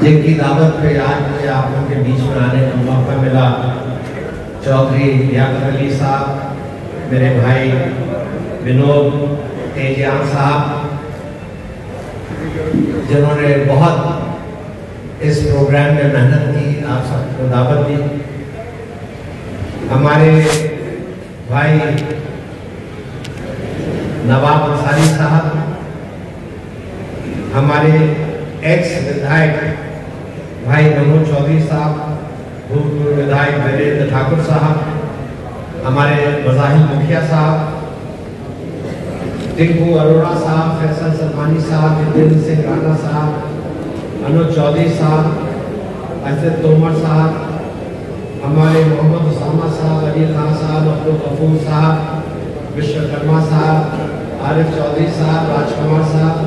जिनकी दावत पे आज मुझे आप लोगों के बीच में आने का मौका मिला, चौधरी लियाकत अली साहब, मेरे भाई विनोद तेजियान साहब, जिन्होंने बहुत इस प्रोग्राम में मेहनत की, आप सबको दावत दी। हमारे भाई नवाब अंसारी साहब, हमारे एक्स विधायक भाई मनोज चौधरी साहब, भूतपूर्व विधायक वीरेंद्र ठाकुर साहब, हमारे मज़ाहिर मुखिया साहब, टिंकू अरोड़ा साहब, फैसल सलमानी साहब, जितेंद्र सिंह राणा साहब, अनुज चौधरी साहब, असद तोमर साहब, हमारे मोहम्मद उसामा साहब, अली खान साहब, अब्दुल गफूर साहब, विश्वकर्मा साहब, आरिफ चौधरी साहब, राजकुमार साहब,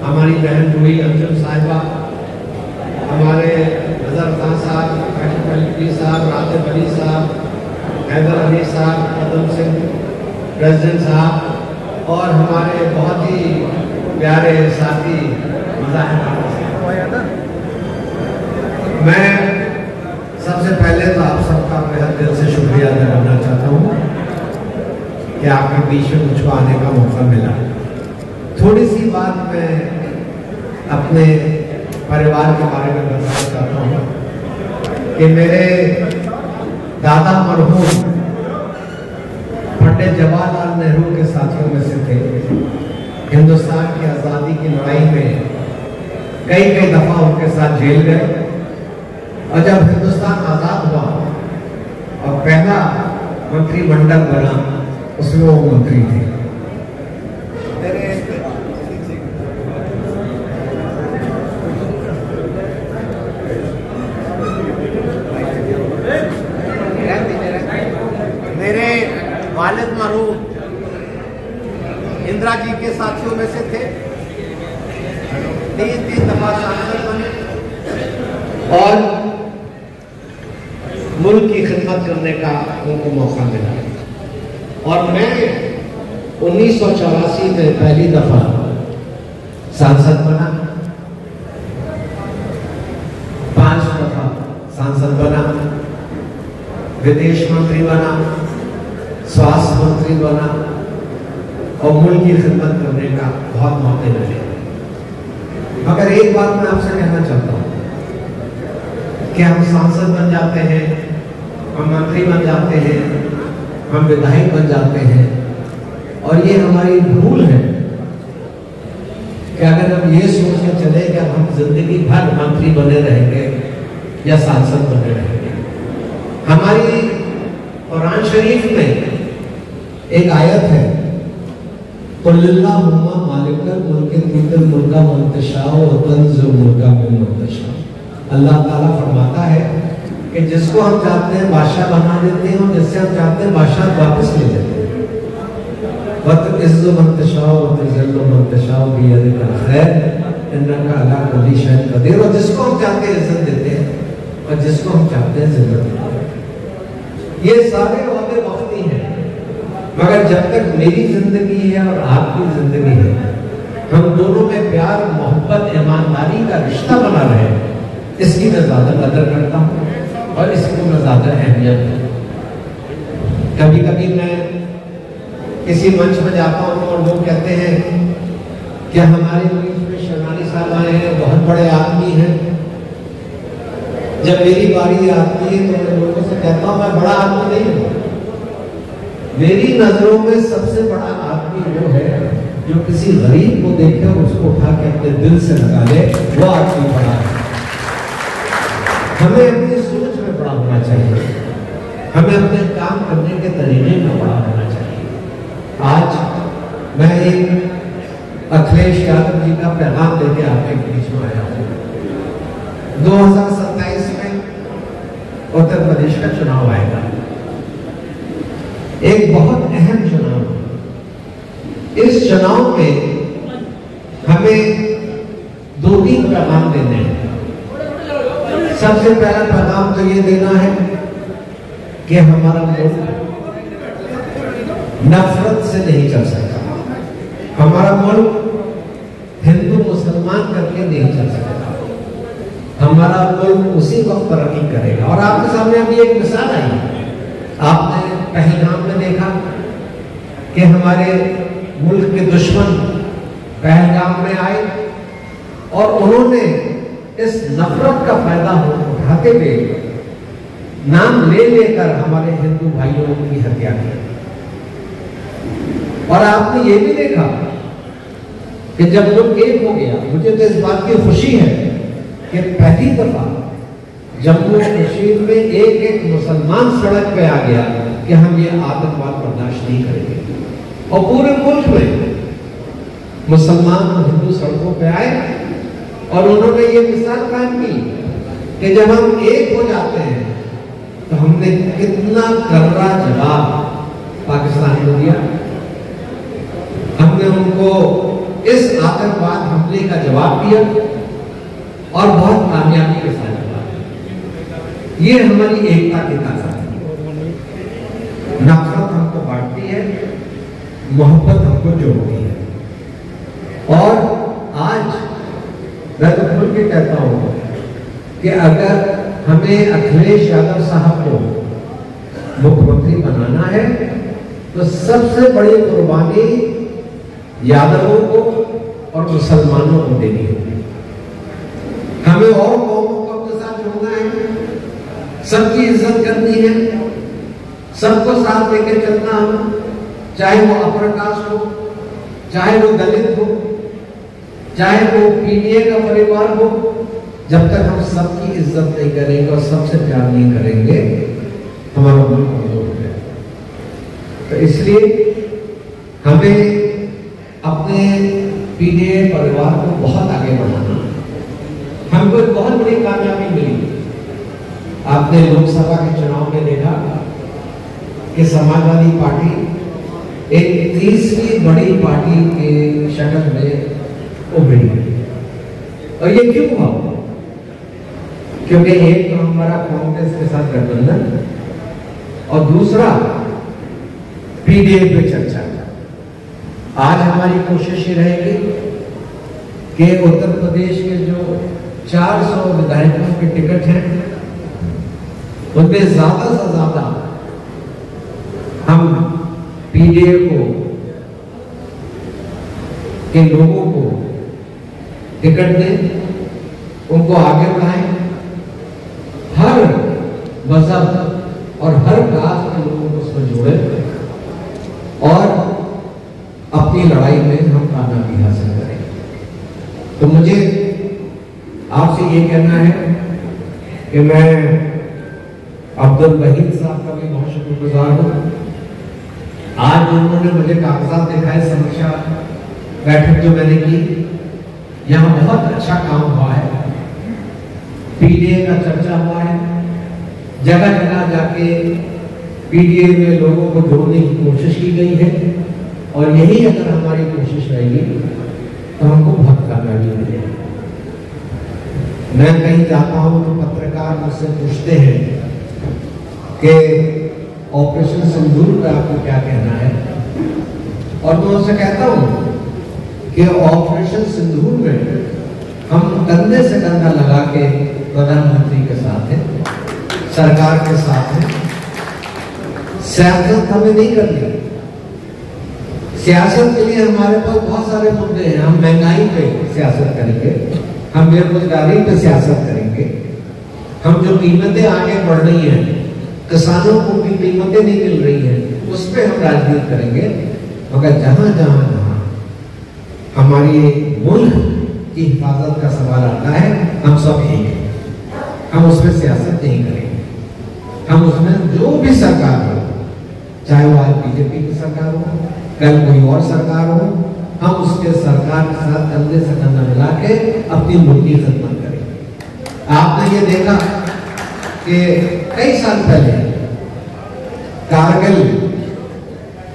हमारी बहन रूही अंजुम साहिबा, हमारे नजर खान साहब, काशिफ अली साहब, राशिद अली साहब, हैदर अली साहब, पदम सिंह प्रेसिडेंट साहब, और हमारे बहुत ही प्यारे साथी मज़ाहिर। मैं सबसे पहले तो आप सबका बेहद दिल से शुक्रिया अदा करना चाहता हूँ कि आपके बीच में मुझको आने का मौका मिला। थोड़ी सी बात मैं अपने परिवार के बारे में बताना चाहता हूँ कि मेरे दादा मरहूम पंडित जवाहरलाल नेहरू के साथियों में से थे। हिंदुस्तान की आज़ादी की लड़ाई में कई दफ़ा उनके साथ जेल गए, और जब हिंदुस्तान आज़ाद हुआ और पहला मंत्रिमंडल बना, उसमें वो मंत्री थे। मेरे वालिद मरहूम इंदिरा जी के साथियों में से थे। 3 दफा सांसद बने और मुल्क की खिदमत करने का उनको मौका मिला। और मैं 1984 में पहली दफा सांसद बना, 5 दफा सांसद बना, विदेश मंत्री बना, स्वास्थ्य मंत्री बना, और मुल्क की खिदमत करने का बहुत मौके मिले। मगर एक बात मैं आपसे कहना चाहता हूँ कि हम सांसद बन जाते हैं, हम मंत्री बन जाते हैं, हम विधायक बन जाते हैं, और ये हमारी भूल है कि अगर हम ये सोच के चले कि हम जिंदगी भर मंत्री बने रहेंगे या सांसद बने रहेंगे। हमारी कुरान शरीफ में एक आयत है, कुल्लिल्लाहुम्मा मालिकल मुल्क तुतिल मुल्का मन तशाओ व तंज़िल मुल्का मिम्मन तशाओ। अल्लाह ताला फरमाता है कि जिसको हम चाहते हैं बादशाह बना देते हैं, और जिससे हम चाहते हैं बादशाह वापस ले जाते हैं। वत इज़्ज़ु मन तशाओ व तुज़िल्लु मन तशाओ बियदिकल खैर इन्नका अला कुल्ली शैइन कदीर। और जिसको हम चाहते हैं इज्जत देते हैं, और जिसको हम चाहते हैं जिल्लत देते हैं। ये सारे वादे वक्ती हैं, मगर जब तक मेरी जिंदगी है और आपकी जिंदगी है, हम दोनों में प्यार, मोहब्बत, ईमानदारी का रिश्ता बना रहे, इसकी मैं ज्यादा कदर करता हूँ और इसको मैं ज्यादा अहमियत दूँ। कभी कभी मैं किसी मंच में जाता हूँ और लोग कहते हैं कि हमारे बीच में शनाली साहब आए हैं, बहुत बड़े आदमी हैं। जब मेरी बारी आती है तो मैं लोगों से कहता हूँ मैं बड़ा आदमी नहीं हूँ। मेरी नजरों में सबसे बड़ा आदमी वो है जो किसी गरीब को देखे और उसको उठा के अपने दिल से लगा ले, वो आदमी बड़ा है। हमें अपनी सोच में बड़ा होना चाहिए, हमें अपने काम करने के तरीके में बड़ा होना चाहिए। आज मैं एक अखिलेश यादव जी का पैगाम लेके आपके बीच में आया हूँ। 2027 में उत्तर प्रदेश का चुनाव आएगा, एक बहुत अहम चुनाव। इस चुनाव में हमें 2-3 पैगाम देने हैं। सबसे पहला पैगाम तो ये देना है कि हमारा मुल्क नफरत से नहीं चल सकता, हमारा मुल्क हिंदू मुसलमान करके नहीं चल सकता। हमारा हमारा मुल्क उसी वक्त तरक्की करेगा। और आपके सामने अभी एक मिसाल आई, आपने पहलगाम में देखा कि हमारे मुल्क के दुश्मन पहलगाम में आए और उन्होंने इस नफरत का फायदा उठाते हुए नाम ले लेकर हमारे हिंदू भाइयों की हत्या की। और आपने ये भी देखा कि जब लोग एक हो गया, मुझे तो इस बात की खुशी है कि पहली दफा जम्मू कश्मीर में एक एक मुसलमान सड़क पे आ गया कि हम ये आतंकवाद बर्दाश्त नहीं करेंगे। और पूरे मुल्क में मुसलमान और हिंदू सड़कों पे आए और उन्होंने ये मिसाल कायम की कि जब हम एक हो जाते हैं तो हमने कितना कर्रा जवाब पाकिस्तान को दिया। हमने उनको इस आतंकवाद हमले का जवाब दिया और बहुत कामयाबी के साथ जवाब दिया। ये हमारी एकता की ताकत है। नफरत हमको बांटती है, मोहब्बत हमको जोड़ती है। और आज मैं तो खुल के कहता हूं कि अगर हमें अखिलेश यादव साहब को मुख्यमंत्री बनाना है तो सबसे बड़ी कुर्बानी यादवों को और मुसलमानों को देनी होगी। हमें और कौमों को अपने साथ जोड़ना है, सबकी इज्जत करनी है, सबको साथ लेके चलना है, चाहे वो अपर कास्ट हो, चाहे वो दलित हो, चाहे वो पीडीए का परिवार हो। जब तक हम सबकी इज्जत नहीं करेंगे और सबसे प्यार नहीं करेंगे, हमारा मुल्क कमजोर हो जाएगा। तो इसलिए हमें अपने पीडीए परिवार को बहुत आगे बढ़ाना। हमको एक बहुत बड़ी कामयाबी मिली। आपने लोकसभा के चुनाव में देखा कि समाजवादी पार्टी एक तीसरी बड़ी पार्टी के शक्ल में उभरी। और ये क्यों हुआ? क्योंकि एक तो हमारा कांग्रेस के साथ गठबंधन और दूसरा पीडीए पे चर्चा। आज हमारी कोशिश ये रहेगी कि उत्तर प्रदेश के जो 400 विधायकों के टिकट हैं उनमें ज्यादा से ज्यादा हम पीडीए को के लोगों को टिकट दें, उनको आगे बढ़ाएं, हर मजहब और हर कास्ट के लोगों को उसमें जोड़ें और अपनी लड़ाई में हम कामयाबी हासिल करें। तो मुझे आपसे ये कहना है कि मैं अब्दुल वहीद साहब का भी बहुत शुक्रगुजार हूं। आज उन्होंने मुझे कागजात दिखाए, समीक्षा बैठक जो मैंने की, यहाँ बहुत अच्छा काम हुआ है। पीडीए का चर्चा हुआ है, जगह जगह जाके पीडीए में लोगों को जोड़ने की कोशिश की गई है। और यही अगर हमारी कोशिश रहेगी तो हमको बहुत कामयाबी मिलेगी। मैं कहीं जाता हूं तो पत्रकार मुझसे पूछते हैं कि ऑपरेशन सिंदूर पे आपको क्या कहना है, और मैं उनसे कहता हूं कि ऑपरेशन सिंदूर में हम कंधे से कंधा लगा के प्रधानमंत्री के साथ हैं, सरकार के साथ हैं। सियासत हमें नहीं करनी। सियासत के लिए हमारे पास बहुत सारे मुद्दे हैं। हम महंगाई पे सियासत करेंगे, हम बेरोजगारी पे सियासत करेंगे, हम जो कीमतें आगे बढ़ रही हैं, किसानों को भी कीमतें नहीं मिल रही हैं, उस पर हम राजनीति करेंगे। मगर जहां जहां जहां हमारी मुल्क की हिफाजत का सवाल आता है, हम सब एक हैं, हम उसमें सियासत नहीं करेंगे। हम उसमें जो भी सरकार हो, चाहे वो आज बीजेपी की सरकार हो, कल कोई और सरकार हो, हम उसके सरकार के साथ कंधे से कंधा मिला के अपनी मुल्क की खिदमत करेंगे। आपने ये देखा कि कई साल पहले कारगिल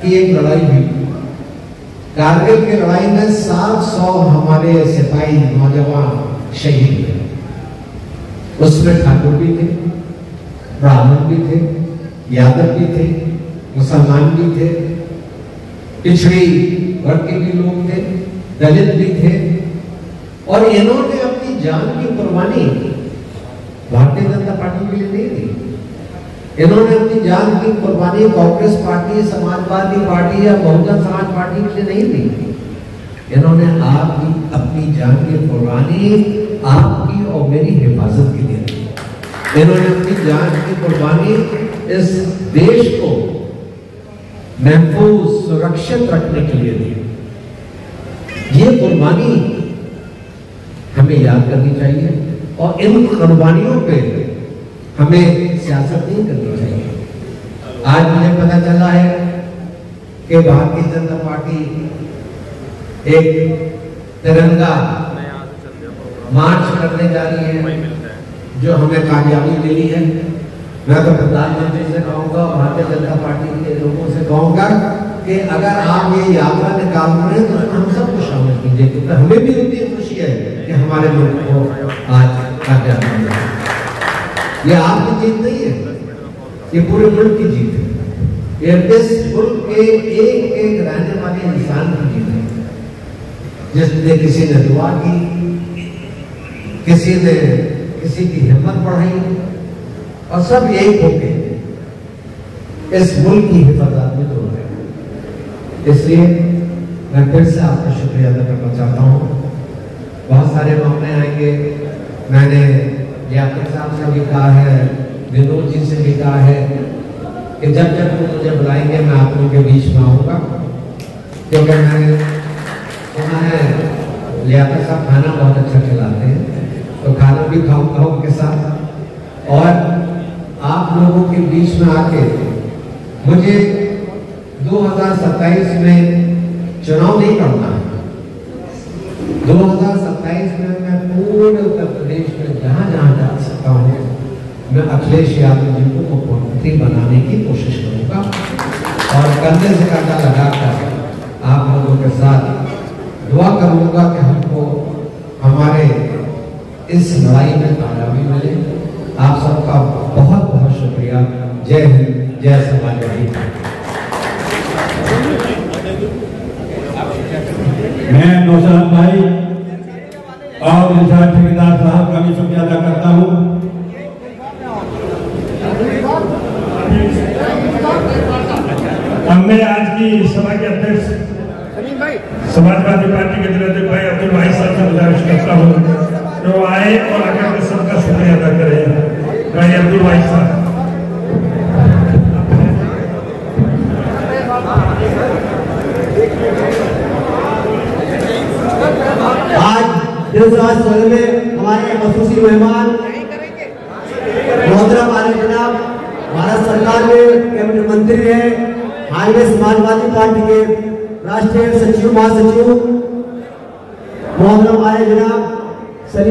की एक लड़ाई हुई। कारगिल की लड़ाई में 700 हमारे सिपाही नौजवान शहीद हुए। उसमें ठाकुर भी थे, ब्राह्मण भी थे, यादव भी थे, मुसलमान भी थे, पिछड़ी वर्ग के भी लोग थे, दलित भी थे। और इन्होंने अपनी जान की कुर्बानी भारतीय जनता पार्टी के लिए नहीं दी। इन्होंने अपनी जान की कुर्बानी कांग्रेस पार्टी, समाजवादी पार्टी या बहुजन समाज पार्टी के लिए नहीं दी। इन्होंने आपकी अपनी जान की कुर्बानी आपकी और मेरी हिफाजत के लिए दी। इन्होंने अपनी जान की कुर्बानी इस देश को महफूज सुरक्षित रखने के लिए दी। ये कुर्बानी हमें याद करनी चाहिए और इन कुर्बानियों पे हमें सियासत नहीं करनी चाहिए। आज मुझे पता चला है कि भारतीय जनता पार्टी एक तिरंगा मार्च करने जा रही है जो हमें कामयाबी मिली है। मैं तो प्रधानमंत्री से कहूंगा, भारतीय जनता पार्टी के लोगों से कहूंगा कि अगर आप ये यात्रा निकाल रहे हैं तो हम सबको शामिल कीजिए, क्योंकि हमें भी उतनी खुशी है कि हमारे मुल्क को आज कामयाबी मिली है। ये आपकी जीत नहीं है, ये पूरे मुल्क की जीत है। ये इस मुल्क के एक एक रहने वाले इंसान की जीत है, जिसने किसी ने दुआ की, किसी ने किसी की हिम्मत बढ़ाई और सब एक होके इस मुल्क की हिफाजत में जुड़ गए। इसलिए मैं फिर से आपका शुक्रिया अदा करना चाहता हूँ। बहुत सारे मामले आएंगे, मैंने लियाकत साहब से भी कहा है, विनोद जी से भी कहा है कि जब जब वो मुझे बुलाएंगे मैं आप लोगों के बीच में आऊँगा, क्योंकि मैंने सुना है लियाकत साहब खाना बहुत अच्छा खिलाते हैं, तो खाना भी खाऊंगा उनके साथ। और आप लोगों के बीच में आके मुझे 2027 में चुनाव नहीं करना है। 2027 में मैं पूरे उत्तर प्रदेश में जहां जहां जा सकता हूं, मैं अखिलेश यादव जी को मुख्यमंत्री बनाने की कोशिश करूंगा और कंधे से कंधा लगाकर आप लोगों के साथ दुआ करूंगा कि हमको हमारे इस लड़ाई में कामयाबी मिले। आप सबका बहुत बहुत शुक्रिया। जय हिंद, जय समाजवादी पार्टी। मैं नौशाद भाई और निशाद ठेकेदार साहब का भी शुक्रिया अदा करता हूँ। हमने आज की सभा के अध्यक्ष समाजवादी पार्टी के दिग्गज भाई अब्दुल भाई साहब से गुजारिश करता हूँ जो आए और आकर के सबका शुक्रिया अदा करें। भाई अब्दुल भाई साहब, आज दिलसाज शहर में हमारे खसूसी मेहमान मोहतरम आले जनाब भारत सरकार में कैबिनेट मंत्री है, हाईवे समाजवादी पार्टी के राष्ट्रीय सचिव महासचिव मोहतरम आले जनाब सलीम